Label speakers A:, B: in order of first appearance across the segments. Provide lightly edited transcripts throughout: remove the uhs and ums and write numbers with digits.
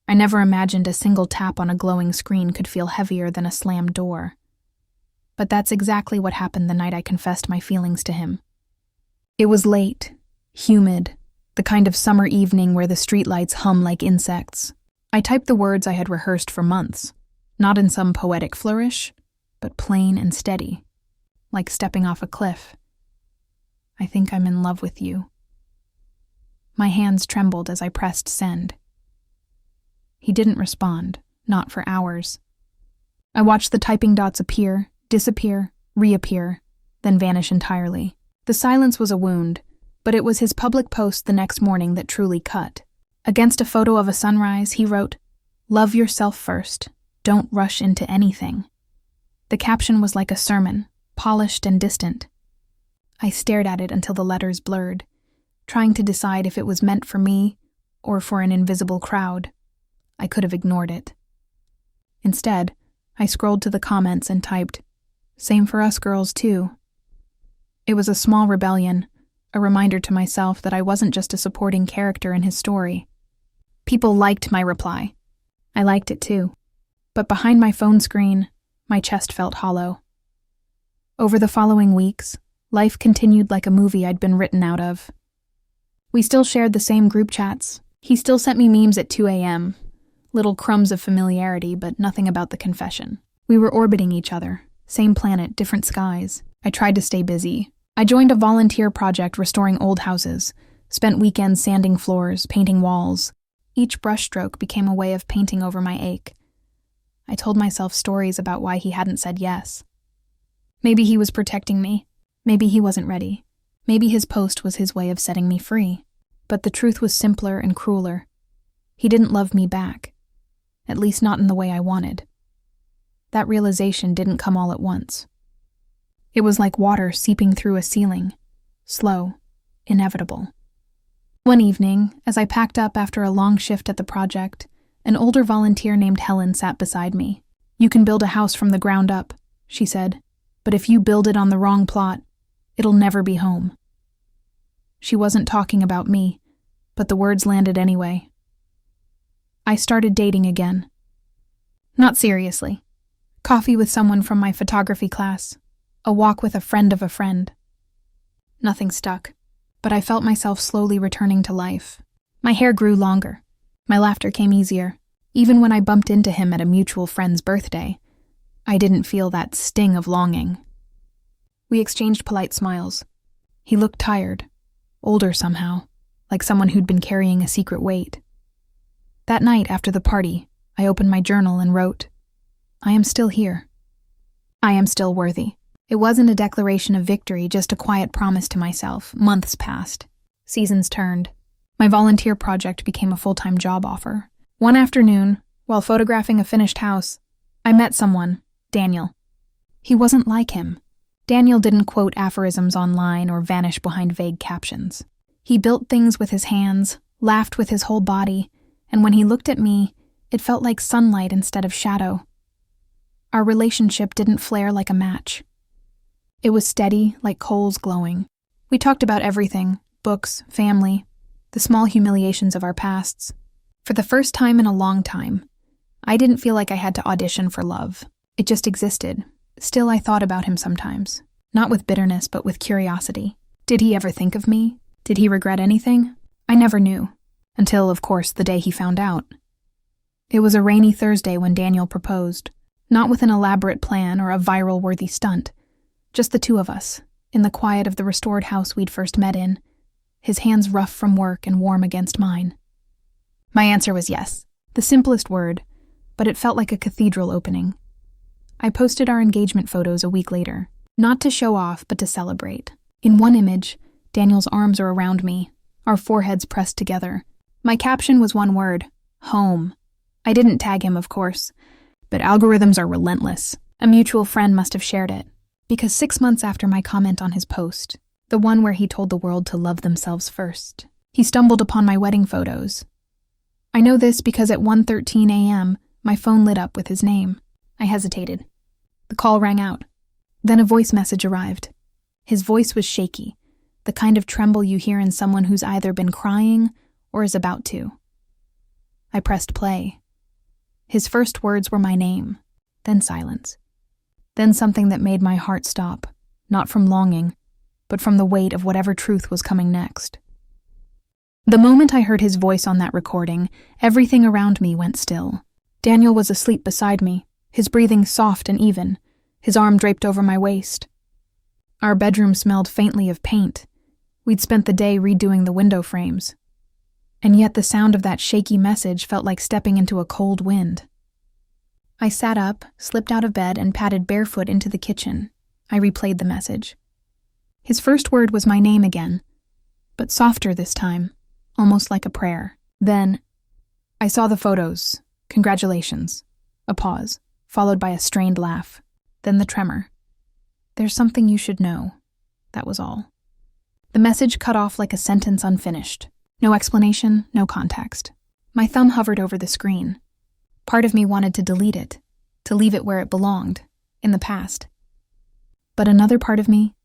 A: I never imagined a single tap on a glowing screen could feel heavier than a slammed door. But that's exactly what happened the night I confessed my feelings to him. It was late, humid, the kind of summer evening where the streetlights hum like insects. I typed the words I had rehearsed for months, not in some poetic flourish, but plain and steady, like stepping off a cliff. I think I'm in love with you. My hands trembled as I pressed send. He didn't respond, not for hours. I watched the typing dots appear, disappear, reappear, then vanish entirely. The silence was a wound, but it was his public post the next morning that truly cut. Against a photo of a sunrise, he wrote, "Love yourself first. Don't rush into anything." The caption was like a sermon, polished and distant. I stared at it until the letters blurred, trying to decide if it was meant for me or for an invisible crowd. I could have ignored it. Instead, I scrolled to the comments and typed, "Same for us girls, too." It was a small rebellion, a reminder to myself that I wasn't just a supporting character in his story. People liked my reply. I liked it too. But behind my phone screen, my chest felt hollow. Over the following weeks, life continued like a movie I'd been written out of. We still shared the same group chats. He still sent me memes at 2 a.m., little crumbs of familiarity, but nothing about the confession. We were orbiting each other, same planet, different skies. I tried to stay busy. I joined a volunteer project restoring old houses, spent weekends sanding floors, painting walls. Each brushstroke became a way of painting over my ache. I told myself stories about why he hadn't said yes. Maybe he was protecting me. Maybe he wasn't ready. Maybe his post was his way of setting me free. But the truth was simpler and crueler. He didn't love me back. At least not in the way I wanted. That realization didn't come all at once. It was like water seeping through a ceiling. Slow, inevitable. One evening, as I packed up after a long shift at the project, an older volunteer named Helen sat beside me. "You can build a house from the ground up," she said, "but if you build it on the wrong plot, it'll never be home." She wasn't talking about me, but the words landed anyway. I started dating again. Not seriously. Coffee with someone from my photography class. A walk with a friend of a friend. Nothing stuck, but I felt myself slowly returning to life. My hair grew longer. My laughter came easier. Even when I bumped into him at a mutual friend's birthday, I didn't feel that sting of longing. We exchanged polite smiles. He looked tired, older somehow, like someone who'd been carrying a secret weight. That night after the party, I opened my journal and wrote, "I am still here. I am still worthy." It wasn't a declaration of victory, just a quiet promise to myself. Months passed. Seasons turned. My volunteer project became a full-time job offer. One afternoon, while photographing a finished house, I met someone, Daniel. He wasn't like him. Daniel didn't quote aphorisms online or vanish behind vague captions. He built things with his hands, laughed with his whole body, and when he looked at me, it felt like sunlight instead of shadow. Our relationship didn't flare like a match. It was steady, like coals glowing. We talked about everything, books, family, the small humiliations of our pasts. For the first time in a long time, I didn't feel like I had to audition for love. It just existed. Still, I thought about him sometimes. Not with bitterness, but with curiosity. Did he ever think of me? Did he regret anything? I never knew. Until, of course, the day he found out. It was a rainy Thursday when Daniel proposed. Not with an elaborate plan or a viral-worthy stunt. Just the two of us, in the quiet of the restored house we'd first met in, his hands rough from work and warm against mine. My answer was yes. The simplest word, but it felt like a cathedral opening. I posted our engagement photos a week later, not to show off, but to celebrate. In one image, Daniel's arms are around me, our foreheads pressed together. My caption was one word, home. I didn't tag him, of course, but algorithms are relentless. A mutual friend must have shared it, because 6 months after my comment on his post, the one where he told the world to love themselves first, he stumbled upon my wedding photos. I know this because at 1:13 a.m., my phone lit up with his name. I hesitated. The call rang out. Then a voice message arrived. His voice was shaky, the kind of tremble you hear in someone who's either been crying or is about to. I pressed play. His first words were my name, then silence. Then something that made my heart stop, not from longing, but from the weight of whatever truth was coming next. The moment I heard his voice on that recording, everything around me went still. Daniel was asleep beside me, his breathing soft and even, his arm draped over my waist. Our bedroom smelled faintly of paint. We'd spent the day redoing the window frames. And yet the sound of that shaky message felt like stepping into a cold wind. I sat up, slipped out of bed, and padded barefoot into the kitchen. I replayed the message. His first word was my name again, but softer this time, almost like a prayer. Then, I saw the photos. Congratulations. A pause, followed by a strained laugh. Then the tremor. There's something you should know. That was all. The message cut off like a sentence unfinished. No explanation, no context. My thumb hovered over the screen. Part of me wanted to delete it, to leave it where it belonged, in the past. But another part of me,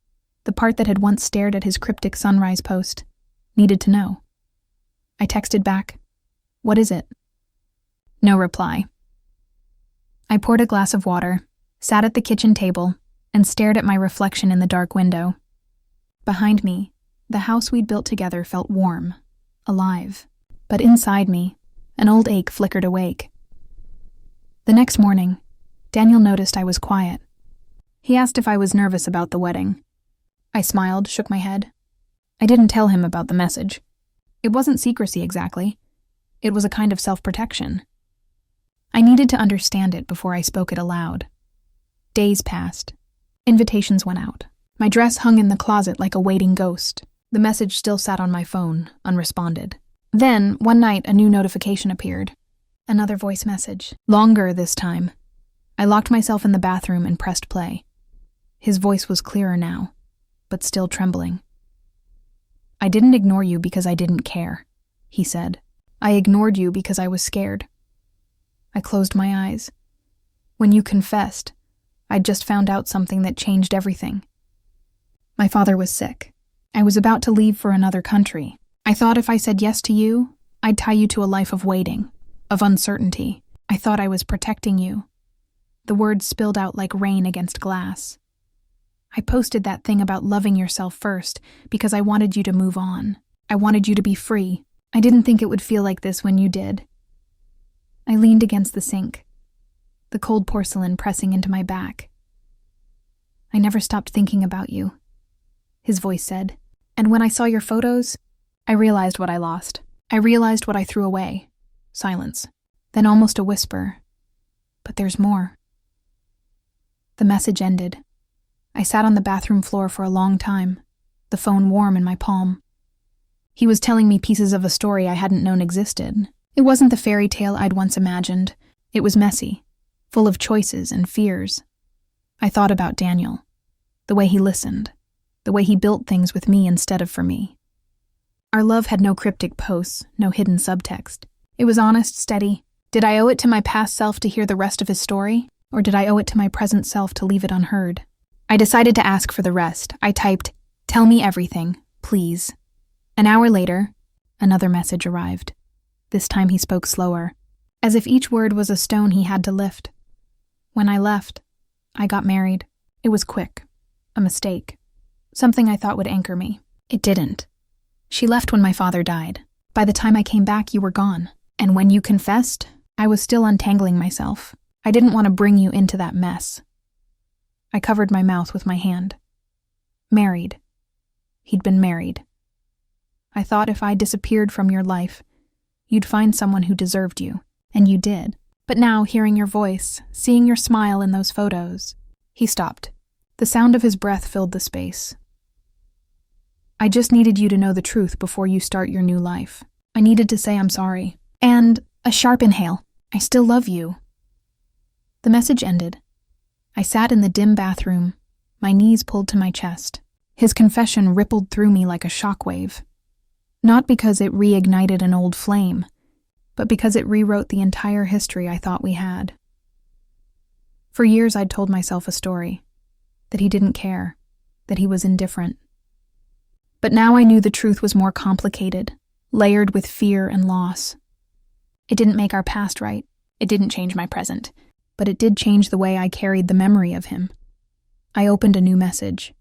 A: the part that had once stared at his cryptic sunrise post, needed to know. I texted back, "What is it?" No reply. I poured a glass of water, sat at the kitchen table, and stared at my reflection in the dark window. Behind me, the house we'd built together felt warm, alive. But inside me, an old ache flickered awake. The next morning, Daniel noticed I was quiet. He asked if I was nervous about the wedding. I smiled, shook my head. I didn't tell him about the message. It wasn't secrecy exactly. It was a kind of self-protection. I needed to understand it before I spoke it aloud. Days passed. Invitations went out. My dress hung in the closet like a waiting ghost. The message still sat on my phone, unresponded. Then, one night, a new notification appeared. Another voice message. Longer this time. I locked myself in the bathroom and pressed play. His voice was clearer now, but still trembling. "I didn't ignore you because I didn't care," he said. "I ignored you because I was scared." I closed my eyes. When you confessed, I'd just found out something that changed everything. My father was sick. I was about to leave for another country. I thought if I said yes to you, I'd tie you to a life of waiting, of uncertainty. I thought I was protecting you. The words spilled out like rain against glass. I posted that thing about loving yourself first because I wanted you to move on. I wanted you to be free. I didn't think it would feel like this when you did. I leaned against the sink, the cold porcelain pressing into my back. "I never stopped thinking about you," his voice said. "And when I saw your photos, I realized what I lost. I realized what I threw away." Silence. Then almost a whisper. "But there's more." The message ended. I sat on the bathroom floor for a long time, the phone warm in my palm. He was telling me pieces of a story I hadn't known existed. It wasn't the fairy tale I'd once imagined. It was messy, full of choices and fears. I thought about Daniel, the way he listened, the way he built things with me instead of for me. Our love had no cryptic posts, no hidden subtext. It was honest, steady. Did I owe it to my past self to hear the rest of his story, or did I owe it to my present self to leave it unheard? I decided to ask for the rest. I typed, "Tell me everything, please." An hour later, another message arrived. This time he spoke slower, as if each word was a stone he had to lift. When I left, I got married. It was quick, a mistake, something I thought would anchor me. It didn't. She left when my father died. By the time I came back, you were gone. And when you confessed, I was still untangling myself. I didn't want to bring you into that mess. I covered my mouth with my hand. Married. He'd been married. I thought if I disappeared from your life, you'd find someone who deserved you, and you did. But now, hearing your voice, seeing your smile in those photos... He stopped. The sound of his breath filled the space. "I just needed you to know the truth before you start your new life. I needed to say I'm sorry. And a sharp inhale. I still love you." The message ended. I sat in the dim bathroom, my knees pulled to my chest. His confession rippled through me like a shockwave. Not because it reignited an old flame, but because it rewrote the entire history I thought we had. For years I'd told myself a story, that he didn't care, that he was indifferent. But now I knew the truth was more complicated, layered with fear and loss. It didn't make our past right. It didn't change my present. But it did change the way I carried the memory of him. I opened a new message.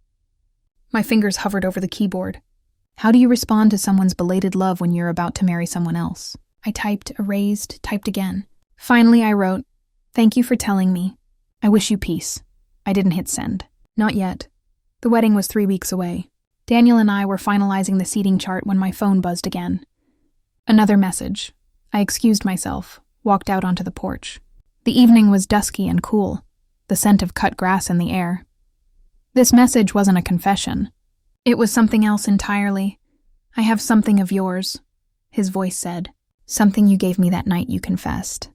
A: My fingers hovered over the keyboard. How do you respond to someone's belated love when you're about to marry someone else? I typed, erased, typed again. Finally, I wrote, "Thank you for telling me. I wish you peace." I didn't hit send. Not yet. The wedding was 3 weeks away. Daniel and I were finalizing the seating chart when my phone buzzed again. Another message. I excused myself, walked out onto the porch. The evening was dusky and cool, the scent of cut grass in the air. This message wasn't a confession. It was something else entirely. "I have something of yours," his voice said. "Something you gave me that night you confessed."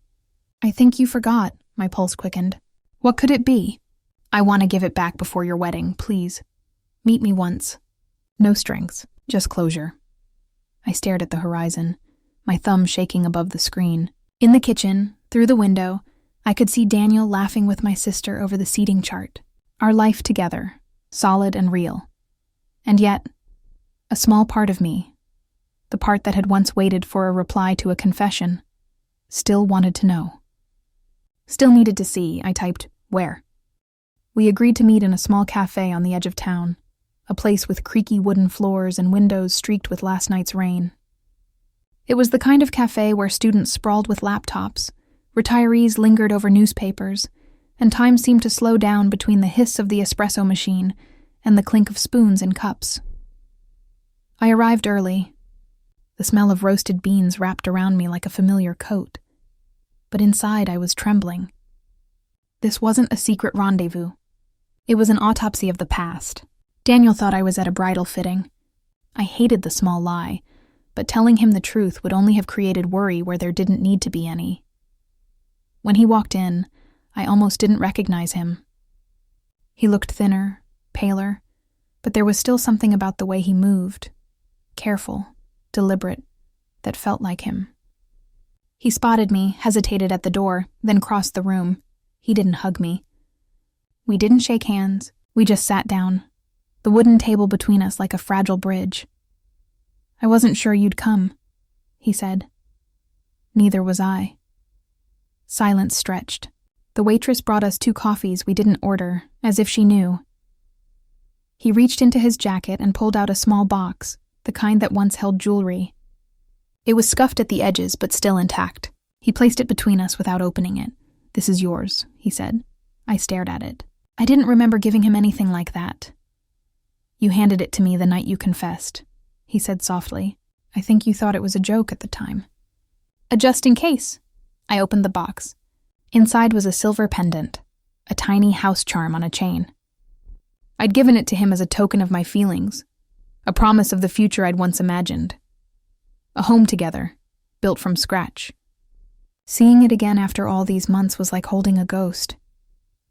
A: "I think you forgot," my pulse quickened. "What could it be?" "I want to give it back before your wedding, please. Meet me once." No strings, just closure. I stared at the horizon, my thumb shaking above the screen. In the kitchen, through the window, I could see Daniel laughing with my sister over the seating chart. Our life together, solid and real. And yet, a small part of me, the part that had once waited for a reply to a confession, still wanted to know. "Still needed to see," I typed, "Where?" We agreed to meet in a small cafe on the edge of town, a place with creaky wooden floors and windows streaked with last night's rain. It was the kind of cafe where students sprawled with laptops, retirees lingered over newspapers, and time seemed to slow down between the hiss of the espresso machine and the clink of spoons in cups. I arrived early. The smell of roasted beans wrapped around me like a familiar coat. But inside I was trembling. This wasn't a secret rendezvous. It was an autopsy of the past. Daniel thought I was at a bridal fitting. I hated the small lie, but telling him the truth would only have created worry where there didn't need to be any. When he walked in, I almost didn't recognize him. He looked thinner, paler, but there was still something about the way he moved, careful, deliberate, that felt like him. He spotted me, hesitated at the door, then crossed the room. He didn't hug me. We didn't shake hands, we just sat down, the wooden table between us like a fragile bridge. "I wasn't sure you'd come," he said. Neither was I. Silence stretched. The waitress brought us 2 coffees we didn't order, as if she knew. He reached into his jacket and pulled out a small box, the kind that once held jewelry. It was scuffed at the edges, but still intact. He placed it between us without opening it. "This is yours," he said. I stared at it. I didn't remember giving him anything like that. "You handed it to me the night you confessed," he said softly. "I think you thought it was a joke at the time." "A just in case." I opened the box. Inside was a silver pendant, a tiny house charm on a chain. I'd given it to him as a token of my feelings, a promise of the future I'd once imagined. A home together, built from scratch. Seeing it again after all these months was like holding a ghost.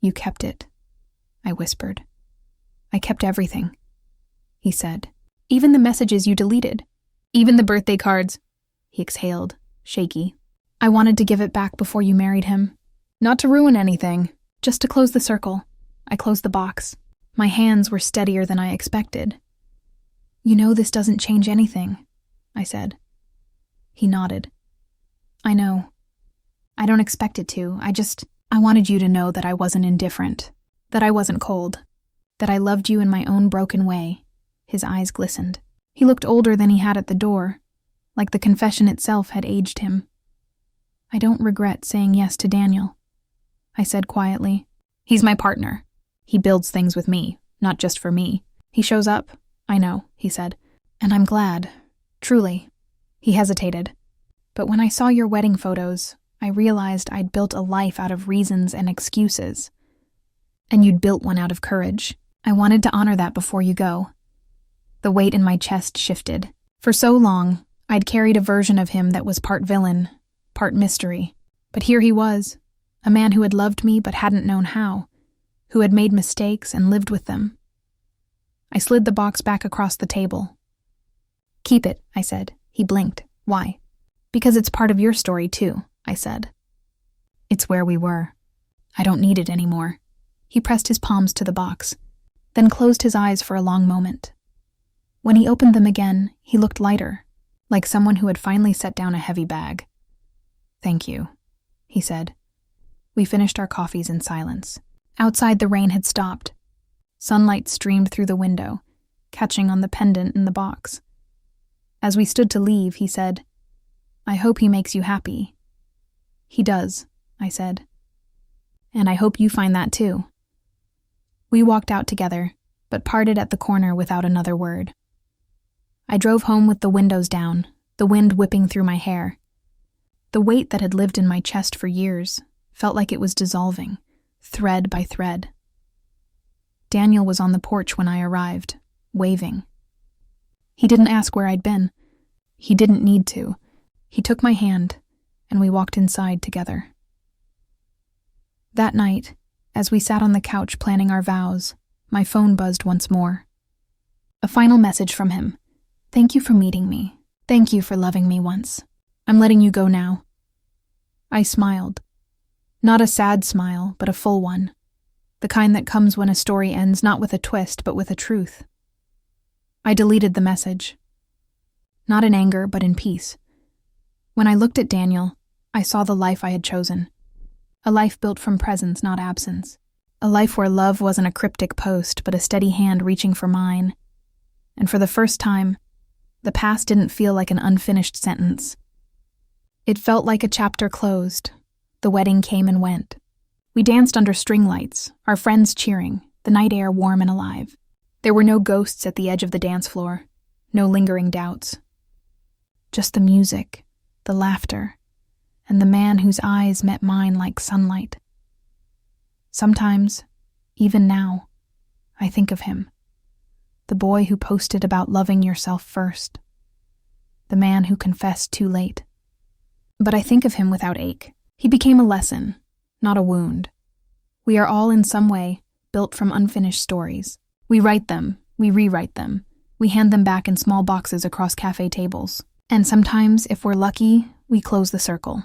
A: "You kept it," I whispered. "I kept everything," he said. "Even the messages you deleted. Even the birthday cards," he exhaled, shaky. "I wanted to give it back before you married him. Not to ruin anything, just to close the circle." I closed the box. My hands were steadier than I expected. "You know this doesn't change anything," I said. He nodded. "I know. I don't expect it to. I wanted you to know that I wasn't indifferent, that I wasn't cold, that I loved you in my own broken way." His eyes glistened. He looked older than he had at the door, like the confession itself had aged him. "I don't regret saying yes to Daniel," I said quietly. "He's my partner. He builds things with me, not just for me. He shows up, I know," he said. "And I'm glad. Truly." He hesitated. "But when I saw your wedding photos, I realized I'd built a life out of reasons and excuses. And you'd built one out of courage. I wanted to honor that before you go." The weight in my chest shifted. For so long, I'd carried a version of him that was part villain, part mystery. But here he was, a man who had loved me but hadn't known how, who had made mistakes and lived with them. I slid the box back across the table. "Keep it," I said. He blinked. "Why?" "Because it's part of your story too," I said. "It's where we were. I don't need it anymore." He pressed his palms to the box, then closed his eyes for a long moment. When he opened them again, he looked lighter, like someone who had finally set down a heavy bag. "Thank you," he said. We finished our coffees in silence. Outside, the rain had stopped. Sunlight streamed through the window, catching on the pendant in the box. As we stood to leave, he said, "I hope he makes you happy." "He does," I said. "And I hope you find that too." We walked out together, but parted at the corner without another word. I drove home with the windows down, the wind whipping through my hair. The weight that had lived in my chest for years felt like it was dissolving, thread by thread. Daniel was on the porch when I arrived, waving. He didn't ask where I'd been. He didn't need to. He took my hand, and we walked inside together. That night, as we sat on the couch planning our vows, my phone buzzed once more. A final message from him. "Thank you for meeting me. Thank you for loving me once. I'm letting you go now." I smiled. Not a sad smile, but a full one. The kind that comes when a story ends not with a twist, but with a truth. I deleted the message. Not in anger, but in peace. When I looked at Daniel, I saw the life I had chosen. A life built from presence, not absence. A life where love wasn't a cryptic post, but a steady hand reaching for mine. And for the first time, the past didn't feel like an unfinished sentence. It felt like a chapter closed. The wedding came and went. We danced under string lights, our friends cheering, the night air warm and alive. There were no ghosts at the edge of the dance floor, no lingering doubts. Just the music, the laughter, and the man whose eyes met mine like sunlight. Sometimes, even now, I think of him. The boy who posted about loving yourself first. The man who confessed too late. But I think of him without ache. He became a lesson, not a wound. We are all in some way built from unfinished stories. We write them, we rewrite them, we hand them back in small boxes across cafe tables. And sometimes, if we're lucky, we close the circle.